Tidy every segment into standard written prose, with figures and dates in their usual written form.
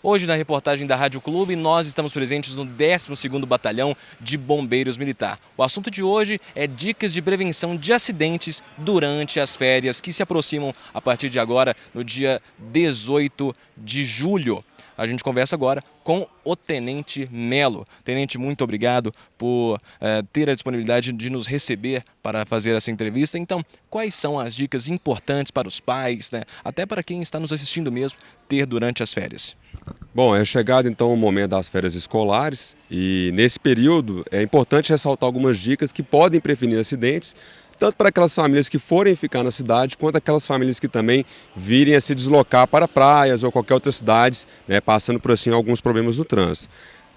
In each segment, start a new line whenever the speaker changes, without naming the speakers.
Hoje, na reportagem da Rádio Clube, nós estamos presentes no 12º Batalhão de Bombeiros Militar. O assunto de hoje é dicas de prevenção de acidentes durante as férias que se aproximam a partir de agora, no dia 18 de julho. A gente conversa agora com o Tenente Melo. Tenente, muito obrigado por ter a disponibilidade de nos receber para fazer essa entrevista. Então, quais são as dicas importantes para os pais, né? Até para quem está nos assistindo mesmo, ter durante as férias?
Bom, é chegado então o momento das férias escolares e nesse período é importante ressaltar algumas dicas que podem prevenir acidentes, tanto para aquelas famílias que forem ficar na cidade, quanto aquelas famílias que também virem a se deslocar para praias ou qualquer outra cidade, né, passando por assim alguns problemas no trânsito.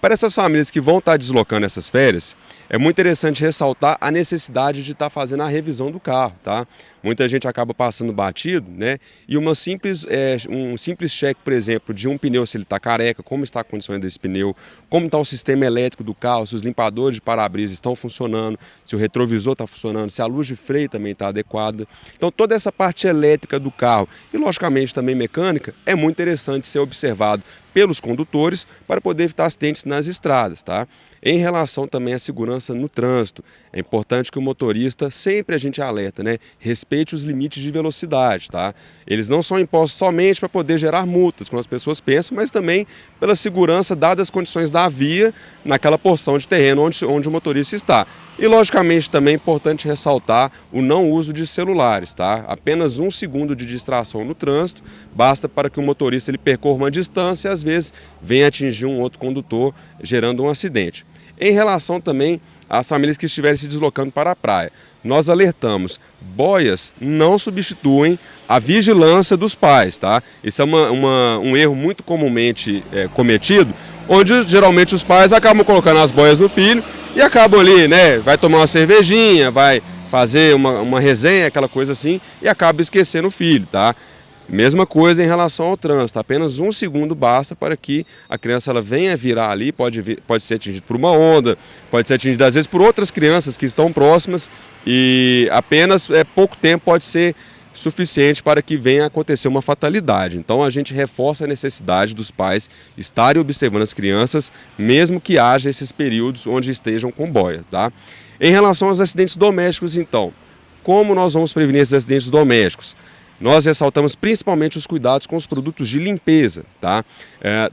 Para essas famílias que vão estar deslocando essas férias, é muito interessante ressaltar a necessidade de estar fazendo a revisão do carro, tá? Muita gente acaba passando batido, né? E um simples cheque, por exemplo, de um pneu, se ele está careca, como está a condição desse pneu, como está o sistema elétrico do carro, se os limpadores de para-brisa estão funcionando, se o retrovisor está funcionando, se a luz de freio também está adequada. Então toda essa parte elétrica do carro e logicamente também mecânica é muito interessante ser observado pelos condutores para poder evitar acidentes nas estradas, tá? Em relação também à segurança no trânsito, é importante que o motorista, sempre a gente alerta, né? Respeite os limites de velocidade, tá? Eles não são impostos somente para poder gerar multas, como as pessoas pensam, mas também pela segurança dadas as condições da via naquela porção de terreno onde o motorista está. E logicamente também é importante ressaltar o não uso de celulares, tá? Apenas 1 segundo de distração no trânsito basta para que o motorista ele percorra uma distância e às vezes venha atingir um outro condutor, gerando um acidente. Em relação também às famílias que estiverem se deslocando para a praia, nós alertamos, boias não substituem a vigilância dos pais, tá? Isso é um erro muito comumente cometido, onde geralmente os pais acabam colocando as boias no filho e acabam ali, né? Vai tomar uma cervejinha, vai fazer uma resenha, aquela coisa assim, e acaba esquecendo o filho, tá? Mesma coisa em relação ao trânsito, apenas 1 segundo basta para que a criança ela venha virar ali, pode ser atingida por uma onda, pode ser atingida às vezes por outras crianças que estão próximas e apenas pouco tempo pode ser suficiente para que venha a acontecer uma fatalidade. Então a gente reforça a necessidade dos pais estarem observando as crianças, mesmo que haja esses períodos onde estejam com boia, tá? Em relação aos acidentes domésticos, então, como nós vamos prevenir esses acidentes domésticos? Nós ressaltamos principalmente os cuidados com os produtos de limpeza, tá?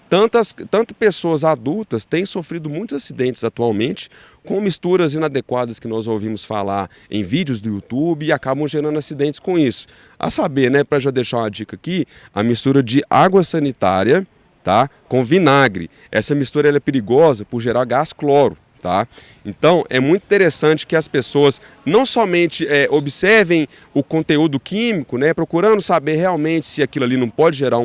Tanto pessoas adultas têm sofrido muitos acidentes atualmente com misturas inadequadas que nós ouvimos falar em vídeos do YouTube e acabam gerando acidentes com isso. A saber, né, para já deixar uma dica aqui, a mistura de água sanitária, tá, com vinagre. Essa mistura ela é perigosa por gerar gás cloro. Tá? Então é muito interessante que as pessoas não somente observem o conteúdo químico, né, procurando saber realmente se aquilo ali não pode gerar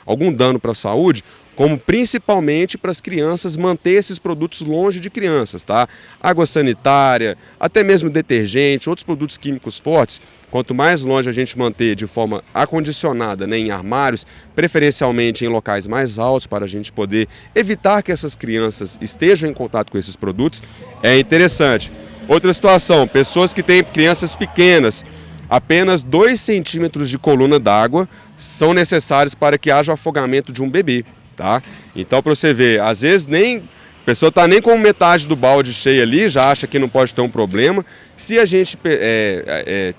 algum dano para a saúde, como principalmente para as crianças manter esses produtos longe de crianças, tá? Água sanitária, até mesmo detergente, outros produtos químicos fortes, quanto mais longe a gente manter de forma acondicionada, né, em armários, preferencialmente em locais mais altos, para a gente poder evitar que essas crianças estejam em contato com esses produtos, é interessante. Outra situação, pessoas que têm crianças pequenas, apenas 2 centímetros de coluna d'água são necessários para que haja o afogamento de um bebê. Tá? Então, para você ver, às vezes a pessoa está nem com metade do balde cheio ali, já acha que não pode ter um problema. Se a gente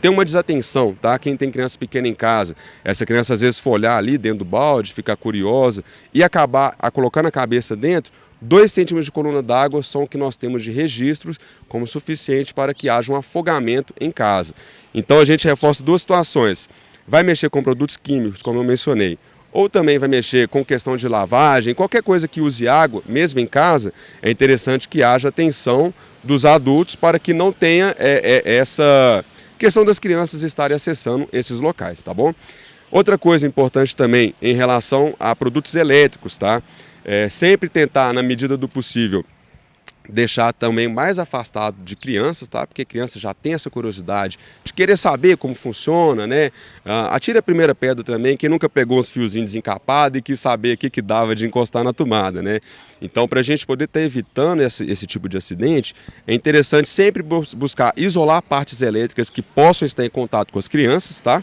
tem uma desatenção, tá? Quem tem criança pequena em casa, essa criança às vezes for olhar ali dentro do balde, ficar curiosa e acabar colocando a cabeça dentro, 2 centímetros de coluna d'água são o que nós temos de registros como suficiente para que haja um afogamento em casa. Então a gente reforça 2 situações. Vai mexer com produtos químicos, como eu mencionei, ou também vai mexer com questão de lavagem, qualquer coisa que use água, mesmo em casa, é interessante que haja atenção dos adultos para que não tenha essa questão das crianças estarem acessando esses locais, tá bom? Outra coisa importante também em relação a produtos elétricos, tá? Sempre tentar, na medida do possível, deixar também mais afastado de crianças, tá? Porque criança já tem essa curiosidade de querer saber como funciona, né? Atire a primeira pedra também, quem nunca pegou uns fiozinhos desencapados e quis saber o que dava de encostar na tomada, né? Então, para a gente poder estar evitando esse tipo de acidente, é interessante sempre buscar isolar partes elétricas que possam estar em contato com as crianças, tá?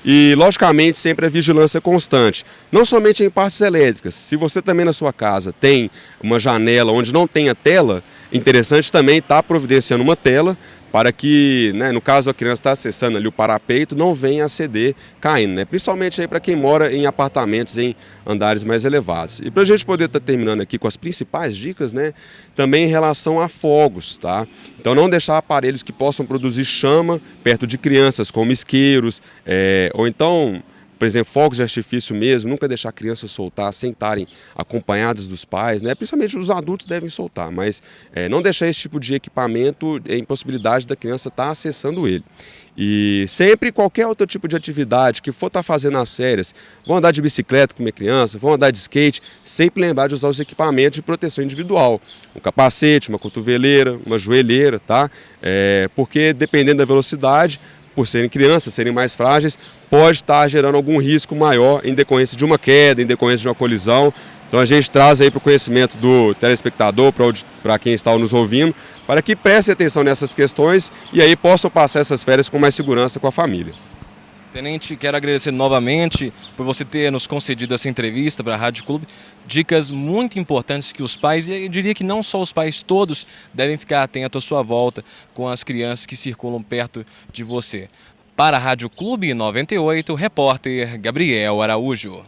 E, logicamente, sempre a vigilância constante, não somente em partes elétricas. Se você também na sua casa tem uma janela onde não tenha tela, interessante também estar providenciando uma tela para que, né, no caso a criança está acessando ali o parapeito, não venha a ceder caindo, né? Principalmente aí para quem mora em apartamentos em andares mais elevados. E para a gente poder estar terminando aqui com as principais dicas, né, também em relação a fogos, tá? Então não deixar aparelhos que possam produzir chama perto de crianças, como isqueiros, ou então, por exemplo, fogos de artifício mesmo, nunca deixar a criança soltar sem estarem acompanhadas dos pais, né? Principalmente os adultos devem soltar, mas não deixar esse tipo de equipamento em possibilidade da criança estar acessando ele. E sempre qualquer outro tipo de atividade que for estar fazendo nas férias, vão andar de bicicleta com minha criança, vão andar de skate, sempre lembrar de usar os equipamentos de proteção individual. Um capacete, uma cotoveleira, uma joelheira, tá? Porque dependendo da velocidade, por serem crianças, serem mais frágeis, pode estar gerando algum risco maior em decorrência de uma queda, em decorrência de uma colisão. Então a gente traz aí para o conhecimento do telespectador, para quem está nos ouvindo, para que preste atenção nessas questões e aí possam passar essas férias com mais segurança com a família.
Tenente, quero agradecer novamente por você ter nos concedido essa entrevista para a Rádio Clube. Dicas muito importantes que os pais, e eu diria que não só os pais, todos devem ficar atentos à sua volta com as crianças que circulam perto de você. Para a Rádio Clube 98, repórter Gabriel Araújo.